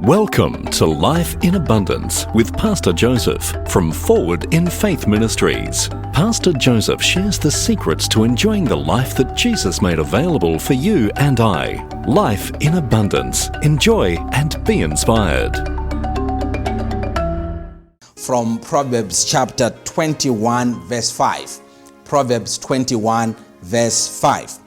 Welcome to Life in Abundance with Pastor Joseph from Forward in Faith Ministries. Pastor Joseph shares the secrets to enjoying the life that Jesus made available for you and I. Life in Abundance. Enjoy and be inspired. From Proverbs chapter 21 verse 5. Proverbs 21 verse 5.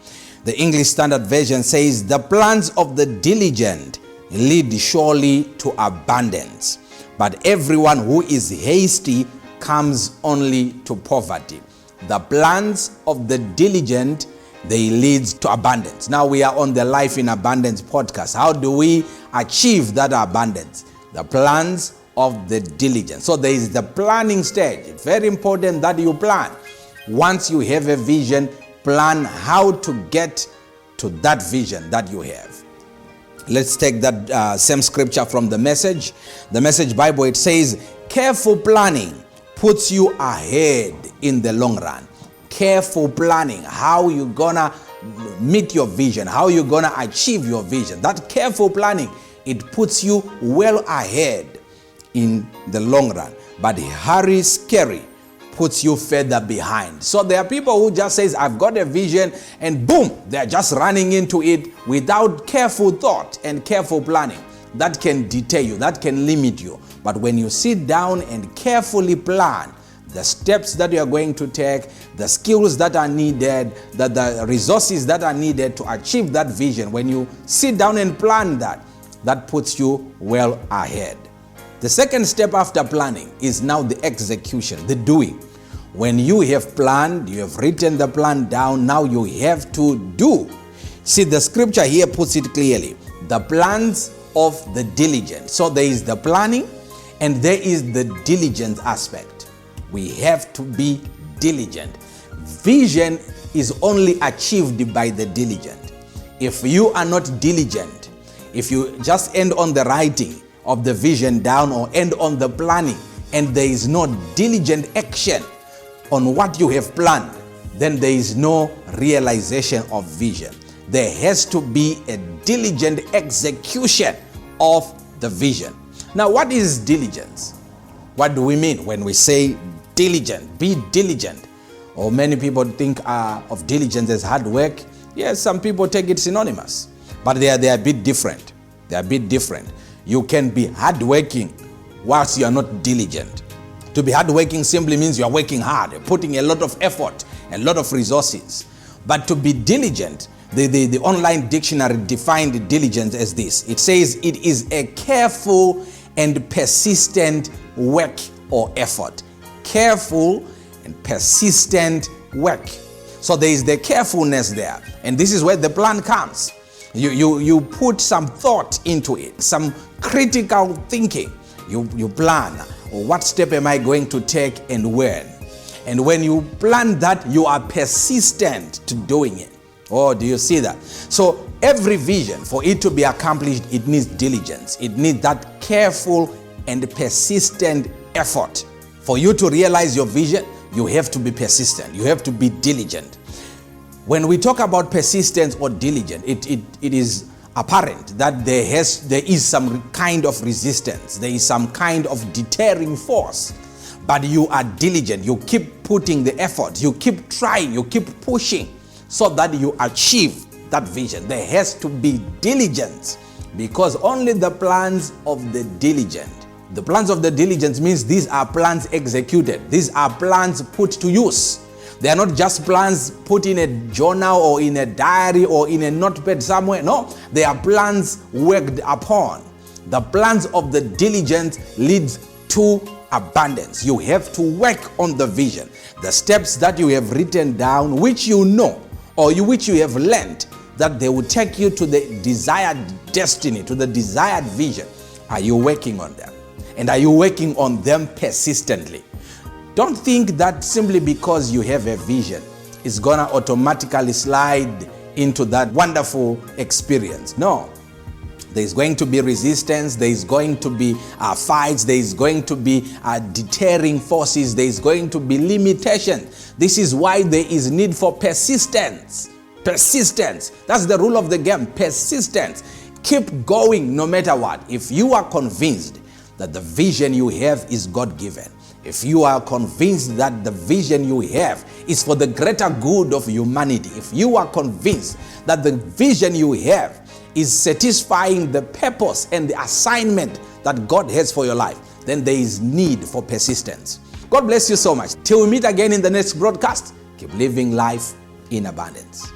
The English Standard Version says, "The plans of the diligent lead surely to abundance, but everyone who is hasty comes only to poverty." The plans of the diligent, they lead to abundance. Now we are on the Life in Abundance podcast. How do we achieve that abundance? The plans of the diligent. So there is the planning stage. It's very important that you plan. Once you have a vision, plan how to get to that vision that you have. Let's take that same scripture from the Message. The Message Bible, it says, "Careful planning puts you ahead in the long run." Careful planning, how you gonna meet your vision, how you gonna achieve your vision. That careful planning, it puts you well ahead in the long run. But hurry scary puts you further behind. So there are people who just says, "I've got a vision," and boom, they're just running into it without careful thought and careful planning. That can deter you, that can limit you. But when you sit down and carefully plan the steps that you are going to take, the skills that are needed, the resources that are needed to achieve that vision, when you sit down and plan that puts you well ahead. The second step after planning is now the execution, the doing. When you have planned, you have written the plan down, now you have to do. See, the scripture here puts it clearly. The plans of the diligent. So there is the planning and there is the diligence aspect. We have to be diligent. Vision is only achieved by the diligent. If you are not diligent, if you just end on the writing of the vision down or end on the planning and there is no diligent action on what you have planned, then there is no realization of vision. There has to be a diligent execution of the vision. Now, what is diligence? What do we mean when we say diligent? Be diligent. Or many people think of diligence as hard work. Yes, some people take it synonymous, but they are a bit different. They are a bit different. You can be hardworking whilst you are not diligent. To be hardworking simply means you are working hard, putting a lot of effort, a lot of resources. But to be diligent, the online dictionary defined diligence as this. It says it is a careful and persistent work or effort. Careful and persistent work. So there is the carefulness there. And this is where the plan comes. You put some thought into it, some critical thinking. You plan, what step am I going to take and when? And when you plan that, you are persistent to doing it. Oh, do you see that? So every vision, for it to be accomplished, it needs diligence. It needs that careful and persistent effort. For you to realize your vision, you have to be persistent. You have to be diligent. When we talk about persistence or diligence, it is apparent that there is some kind of resistance. There is some kind of deterring force. But you are diligent. You keep putting the effort. You keep trying. You keep pushing so that you achieve that vision. There has to be diligence, because only the plans of the diligent. The plans of the diligence means these are plans executed. These are plans put to use. They are not just plans put in a journal or in a diary or in a notepad somewhere. No, they are plans worked upon. The plans of the diligent lead to abundance. You have to work on the vision. The steps that you have written down, which you know, or which you have learned, that they will take you to the desired destiny, to the desired vision. Are you working on them? And are you working on them persistently? Don't think that simply because you have a vision, it's gonna automatically slide into that wonderful experience. No. There's going to be resistance, there's going to be fights, there's going to be deterring forces, there's going to be limitation. This is why there is need for persistence. Persistence. That's the rule of the game. Persistence. Keep going no matter what. If you are convinced that the vision you have is God-given, if you are convinced that the vision you have is for the greater good of humanity, if you are convinced that the vision you have is satisfying the purpose and the assignment that God has for your life, then there is need for persistence. God bless you so much. Till we meet again in the next broadcast, keep living life in abundance.